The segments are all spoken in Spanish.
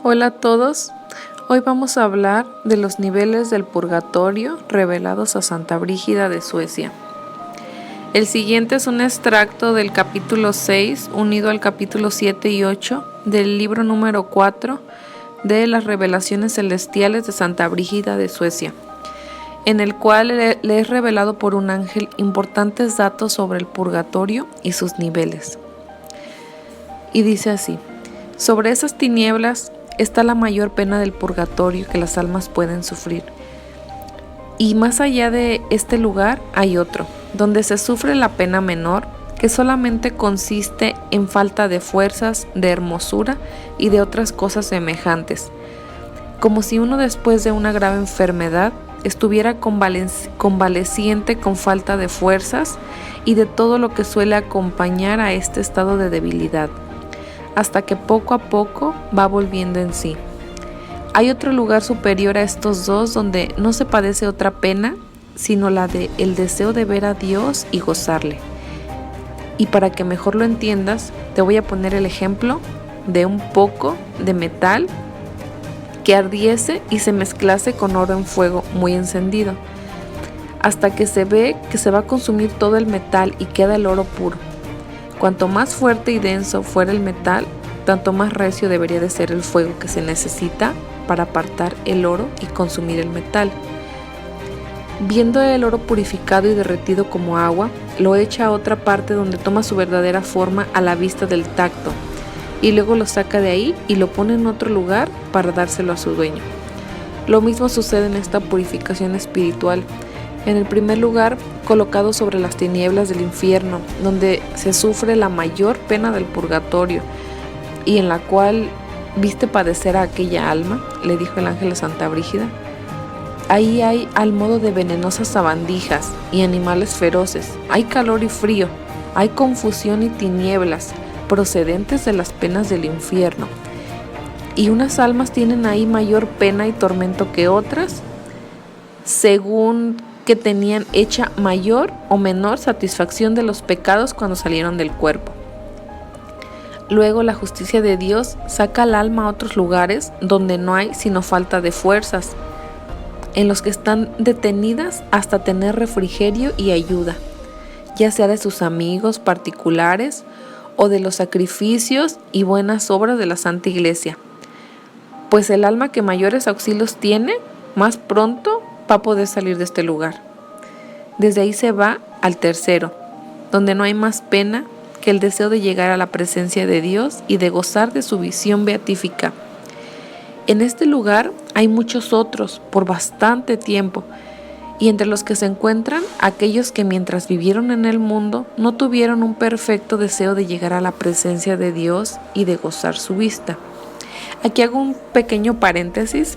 Hola a todos, hoy vamos a hablar de los niveles del purgatorio revelados a Santa Brígida de Suecia. El siguiente es un extracto del capítulo 6 unido al capítulo 7 y 8 del libro número 4 de las revelaciones celestiales de Santa Brígida de Suecia, en el cual le es revelado por un ángel importantes datos sobre el purgatorio y sus niveles. Y dice así: sobre esas tinieblas está la mayor pena del purgatorio que las almas pueden sufrir. Y más allá de este lugar hay otro, donde se sufre la pena menor, que solamente consiste en falta de fuerzas, de hermosura y de otras cosas semejantes, como si uno después de una grave enfermedad estuviera convaleciente con falta de fuerzas y de todo lo que suele acompañar a este estado de debilidad, hasta que poco a poco va volviendo en sí. Hay otro lugar superior a estos dos donde no se padece otra pena, sino la de el deseo de ver a Dios y gozarle. Y para que mejor lo entiendas, te voy a poner el ejemplo de un poco de metal que ardiese y se mezclase con oro en fuego muy encendido, hasta que se ve que se va a consumir todo el metal y queda el oro puro. Cuanto más fuerte y denso fuera el metal, tanto más recio debería de ser el fuego que se necesita para apartar el oro y consumir el metal. Viendo el oro purificado y derretido como agua, lo echa a otra parte donde toma su verdadera forma a la vista del tacto, y luego lo saca de ahí y lo pone en otro lugar para dárselo a su dueño. Lo mismo sucede en esta purificación espiritual. En el primer lugar, colocado sobre las tinieblas del infierno, donde se sufre la mayor pena del purgatorio, y en la cual viste padecer a aquella alma, le dijo el ángel a Santa Brígida. Ahí hay al modo de venenosas sabandijas y animales feroces, hay calor y frío, hay confusión y tinieblas, procedentes de las penas del infierno. Y unas almas tienen ahí mayor pena y tormento que otras, según que tenían hecha mayor o menor satisfacción de los pecados cuando salieron del cuerpo. Luego la justicia de Dios saca al alma a otros lugares donde no hay sino falta de fuerzas, en los que están detenidas hasta tener refrigerio y ayuda, ya sea de sus amigos particulares o de los sacrificios y buenas obras de la Santa Iglesia. Pues el alma que mayores auxilios tiene, más pronto va a poder salir de este lugar. Desde ahí se va al tercero, donde no hay más pena que el deseo de llegar a la presencia de Dios y de gozar de su visión beatífica. En este lugar hay muchos otros por bastante tiempo, y entre los que se encuentran aquellos que mientras vivieron en el mundo no tuvieron un perfecto deseo de llegar a la presencia de Dios y de gozar su vista. Aquí hago un pequeño paréntesis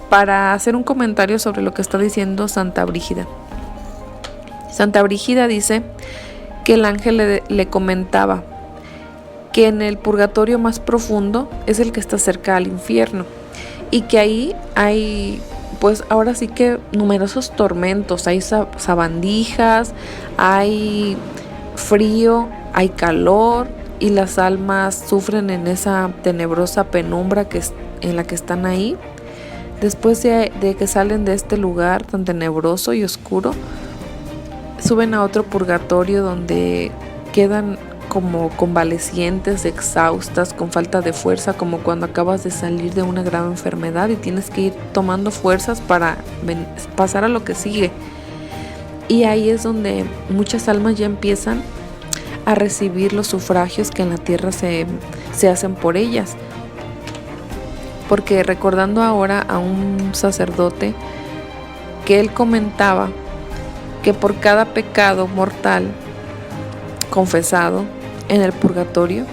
para hacer un comentario sobre lo que está diciendo Santa Brígida. Santa Brígida dice que el ángel le comentaba que en el purgatorio más profundo es el que está cerca al infierno, y que ahí hay, pues ahora sí que numerosos tormentos, hay sabandijas, hay frío, hay calor, y las almas sufren en esa tenebrosa penumbra en la que están ahí. Después de que salen de este lugar tan tenebroso y oscuro, suben a otro purgatorio donde quedan como convalecientes, exhaustas, con falta de fuerza, como cuando acabas de salir de una grave enfermedad y tienes que ir tomando fuerzas para pasar a lo que sigue. Y ahí es donde muchas almas ya empiezan a recibir los sufragios que en la tierra se hacen por ellas. Porque recordando ahora a un sacerdote que él comentaba que por cada pecado mortal confesado en el purgatorio,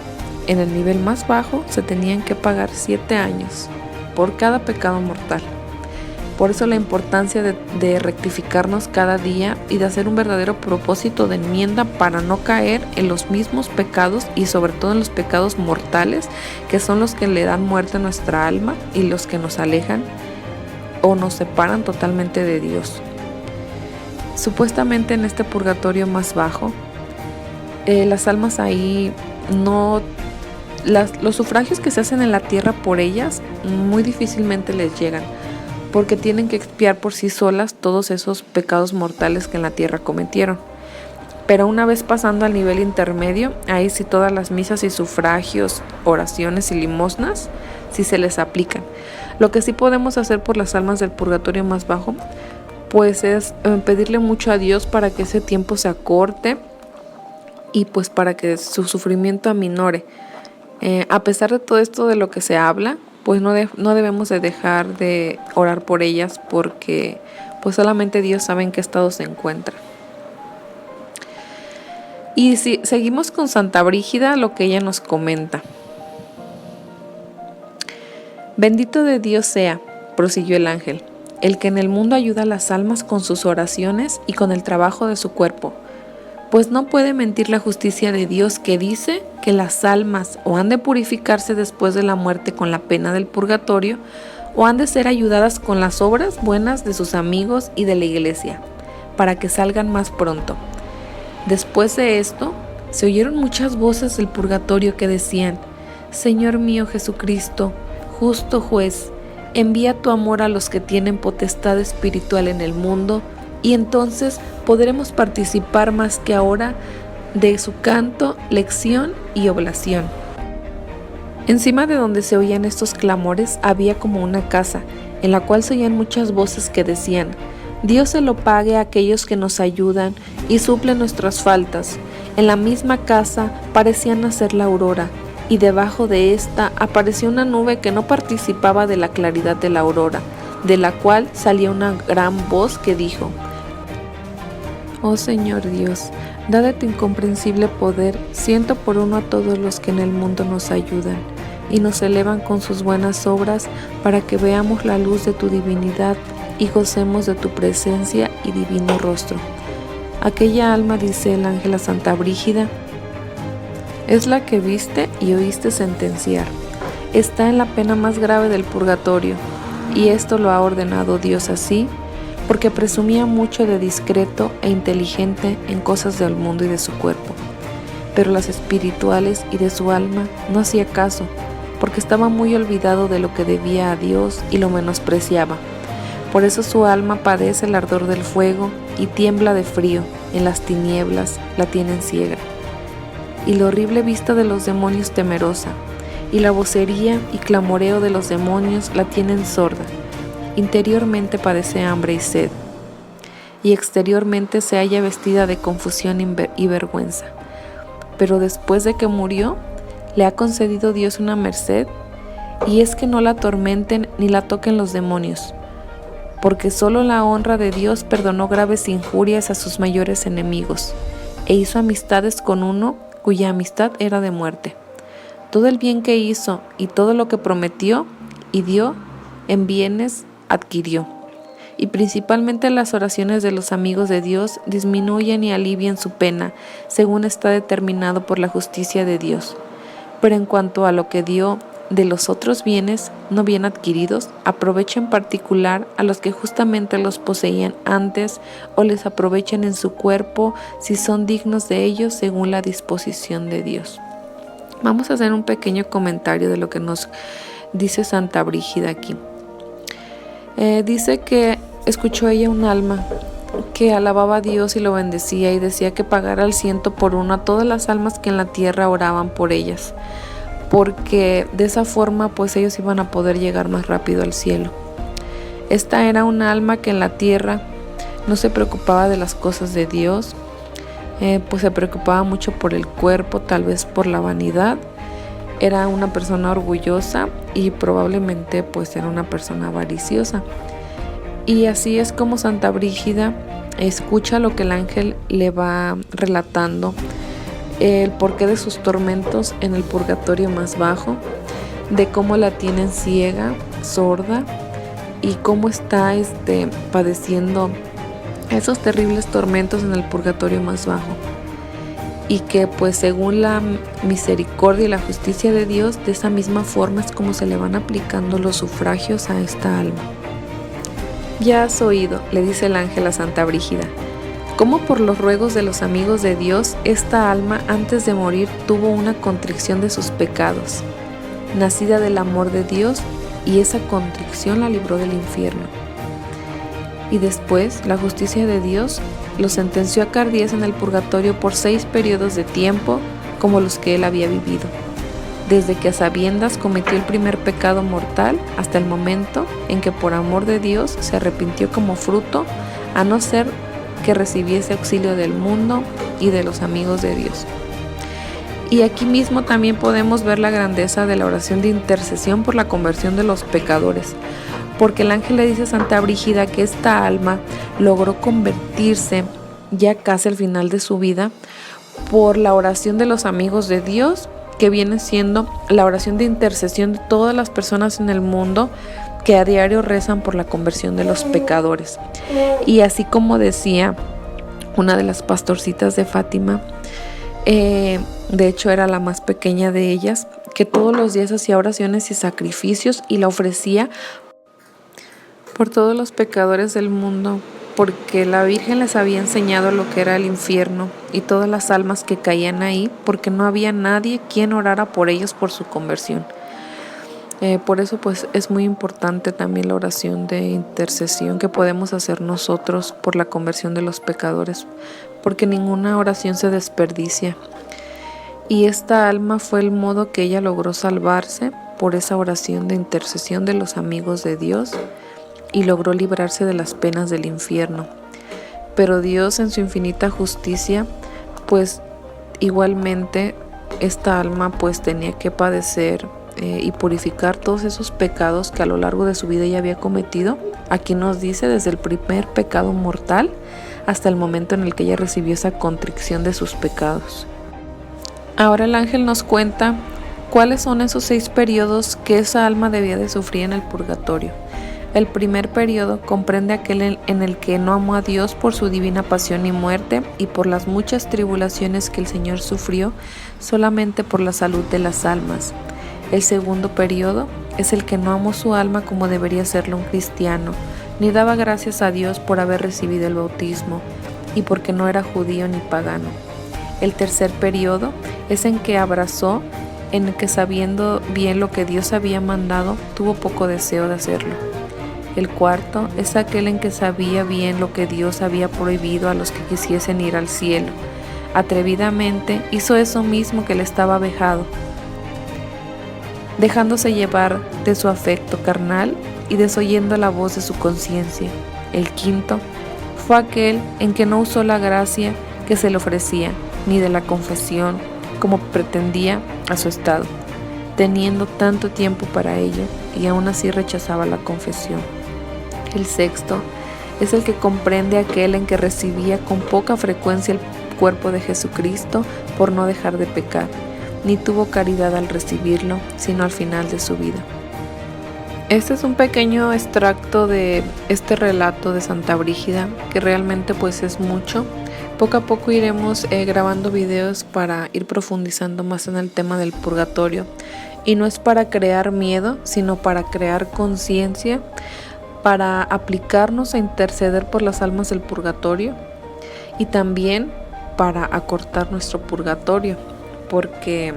en el nivel más bajo se tenían que pagar 7 años por cada pecado mortal. Por eso la importancia de rectificarnos cada día y de hacer un verdadero propósito de enmienda para no caer en los mismos pecados, y sobre todo en los pecados mortales, que son los que le dan muerte a nuestra alma y los que nos alejan o nos separan totalmente de Dios. Supuestamente en este purgatorio más bajo, las almas ahí no los sufragios que se hacen en la tierra por ellas muy difícilmente les llegan, porque tienen que expiar por sí solas todos esos pecados mortales que en la tierra cometieron. Pero una vez pasando al nivel intermedio, ahí sí todas las misas y sufragios, oraciones y limosnas, sí se les aplican. Lo que sí podemos hacer por las almas del purgatorio más bajo, pues es pedirle mucho a Dios para que ese tiempo se acorte y pues para que su sufrimiento aminore. A pesar de todo esto de lo que se habla, pues no debemos de dejar de orar por ellas, porque pues solamente Dios sabe en qué estado se encuentran. Y si seguimos con Santa Brígida, lo que ella nos comenta. Bendito de Dios sea, prosiguió el ángel, el que en el mundo ayuda a las almas con sus oraciones y con el trabajo de su cuerpo, pues no puede mentir la justicia de Dios, que dice que las almas o han de purificarse después de la muerte con la pena del purgatorio, o han de ser ayudadas con las obras buenas de sus amigos y de la iglesia, para que salgan más pronto. Después de esto, se oyeron muchas voces del purgatorio que decían: Señor mío Jesucristo, justo juez, envía tu amor a los que tienen potestad espiritual en el mundo, y entonces podremos participar más que ahora de su canto, lección y oblación. Encima de donde se oían estos clamores había como una casa, en la cual se oían muchas voces que decían: Dios se lo pague a aquellos que nos ayudan y suplen nuestras faltas. En la misma casa parecía nacer la aurora, y debajo de esta apareció una nube que no participaba de la claridad de la aurora, de la cual salía una gran voz que dijo: Oh Señor Dios, da de tu incomprensible poder 100 por 1 a todos los que en el mundo nos ayudan y nos elevan con sus buenas obras, para que veamos la luz de tu divinidad y gocemos de tu presencia y divino rostro. Aquella alma, dice el ángel a Santa Brígida, es la que viste y oíste sentenciar. Está en la pena más grave del purgatorio, y esto lo ha ordenado Dios así, porque presumía mucho de discreto e inteligente en cosas del mundo y de su cuerpo. Pero las espirituales y de su alma no hacía caso, porque estaba muy olvidado de lo que debía a Dios y lo menospreciaba. Por eso su alma padece el ardor del fuego y tiembla de frío, en las tinieblas la tienen ciega. Y la horrible vista de los demonios temerosa, y la vocería y clamoreo de los demonios la tienen sorda. Interiormente padece hambre y sed, y exteriormente se halla vestida de confusión y vergüenza. Pero después de que murió, le ha concedido Dios una merced, y es que no la atormenten ni la toquen los demonios, porque solo la honra de Dios perdonó graves injurias a sus mayores enemigos, e hizo amistades con uno cuya amistad era de muerte. Todo el bien que hizo y todo lo que prometió y dio en bienes adquirió, y principalmente las oraciones de los amigos de Dios disminuyen y alivian su pena, según está determinado por la justicia de Dios. Pero en cuanto a lo que dio de los otros bienes no bien adquiridos, aprovecha en particular a los que justamente los poseían antes, o les aprovechan en su cuerpo si son dignos de ellos según la disposición de Dios. Vamos a hacer un pequeño comentario de lo que nos dice Santa Brígida aquí. Dice que escuchó ella un alma que alababa a Dios y lo bendecía, y decía que pagara al 100 por 1 a todas las almas que en la tierra oraban por ellas, porque de esa forma pues ellos iban a poder llegar más rápido al cielo. Esta era un alma que en la tierra no se preocupaba de las cosas de Dios, pues se preocupaba mucho por el cuerpo, tal vez por la vanidad. Era una persona orgullosa y probablemente pues era una persona avariciosa. Y así es como Santa Brígida escucha lo que el ángel le va relatando, el porqué de sus tormentos en el purgatorio más bajo, de cómo la tienen ciega, sorda, y cómo está padeciendo esos terribles tormentos en el purgatorio más bajo, y que pues según la misericordia y la justicia de Dios, de esa misma forma es como se le van aplicando los sufragios a esta alma. Ya has oído, le dice el ángel a Santa Brígida, Cómo por los ruegos de los amigos de Dios, esta alma antes de morir tuvo una contrición de sus pecados, nacida del amor de Dios, y esa contrición la libró del infierno. Y después, la justicia de Dios lo sentenció a cada 10 en el purgatorio por 6 periodos de tiempo, como los que él había vivido, desde que a sabiendas cometió el primer pecado mortal hasta el momento en que por amor de Dios se arrepintió como fruto, a no ser que recibiese auxilio del mundo y de los amigos de Dios. Y aquí mismo también podemos ver la grandeza de la oración de intercesión por la conversión de los pecadores, porque el ángel le dice a Santa Brígida que esta alma logró convertirse ya casi al final de su vida por la oración de los amigos de Dios, que viene siendo la oración de intercesión de todas las personas en el mundo que a diario rezan por la conversión de los pecadores. Y así como decía una de las pastorcitas de Fátima, de hecho era la más pequeña de ellas, que todos los días hacía oraciones y sacrificios y la ofrecía por todos los pecadores del mundo, porque la Virgen les había enseñado lo que era el infierno y todas las almas que caían ahí, porque no había nadie quien orara por ellos por su conversión. Por eso pues es muy importante también la oración de intercesión que podemos hacer nosotros por la conversión de los pecadores, porque ninguna oración se desperdicia. Y esta alma fue el modo que ella logró salvarse por esa oración de intercesión de los amigos de Dios, y logró librarse de las penas del infierno. Pero Dios, en su infinita justicia, pues igualmente esta alma pues tenía que padecer y purificar todos esos pecados que a lo largo de su vida ella había cometido. Aquí nos dice desde el primer pecado mortal hasta el momento en el que ella recibió esa contrición de sus pecados. Ahora el ángel nos cuenta cuáles son esos 6 periodos que esa alma debía de sufrir en el purgatorio. El primer periodo comprende aquel en el que no amó a Dios por su divina pasión y muerte y por las muchas tribulaciones que el Señor sufrió solamente por la salud de las almas. El segundo periodo es el que no amó su alma como debería serlo un cristiano, ni daba gracias a Dios por haber recibido el bautismo y porque no era judío ni pagano. El tercer periodo es en que abrazó, en el que sabiendo bien lo que Dios había mandado, tuvo poco deseo de hacerlo. El cuarto es aquel en que sabía bien lo que Dios había prohibido a los que quisiesen ir al cielo. Atrevidamente hizo eso mismo que le estaba vejado, dejándose llevar de su afecto carnal y desoyendo la voz de su conciencia. El quinto fue aquel en que no usó la gracia que se le ofrecía, ni de la confesión como pretendía a su estado, teniendo tanto tiempo para ello, y aún así rechazaba la confesión. El sexto es el que comprende aquel en que recibía con poca frecuencia el cuerpo de Jesucristo por no dejar de pecar, ni tuvo caridad al recibirlo, sino al final de su vida. Este es un pequeño extracto de este relato de Santa Brígida, que realmente pues es mucho. Poco a poco iremos grabando videos para ir profundizando más en el tema del purgatorio, y no es para crear miedo, sino para crear conciencia, para aplicarnos a interceder por las almas del purgatorio y también para acortar nuestro purgatorio, porque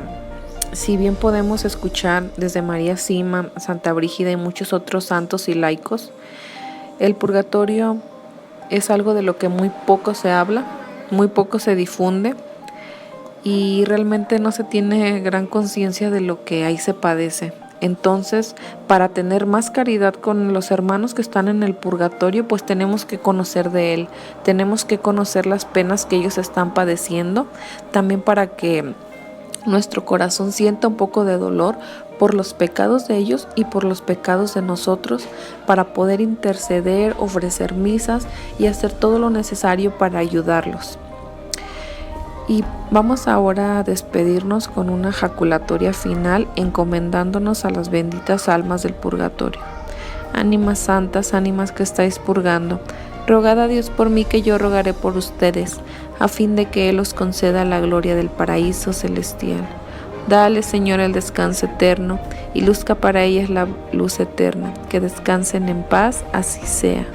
si bien podemos escuchar desde María Sima, Santa Brígida y muchos otros santos y laicos, el purgatorio es algo de lo que muy poco se habla, muy poco se difunde, y realmente no se tiene gran conciencia de lo que ahí se padece. Entonces, para tener más caridad con los hermanos que están en el purgatorio, pues tenemos que conocer de él, tenemos que conocer las penas que ellos están padeciendo, también para que nuestro corazón sienta un poco de dolor por los pecados de ellos y por los pecados de nosotros, para poder interceder, ofrecer misas y hacer todo lo necesario para ayudarlos. Y vamos ahora a despedirnos con una jaculatoria final, encomendándonos a las benditas almas del purgatorio. Ánimas santas, ánimas que estáis purgando, rogad a Dios por mí, que yo rogaré por ustedes, a fin de que Él os conceda la gloria del paraíso celestial. Dale, Señor, el descanso eterno, y luzca para ellas la luz eterna. Que descansen en paz, así sea.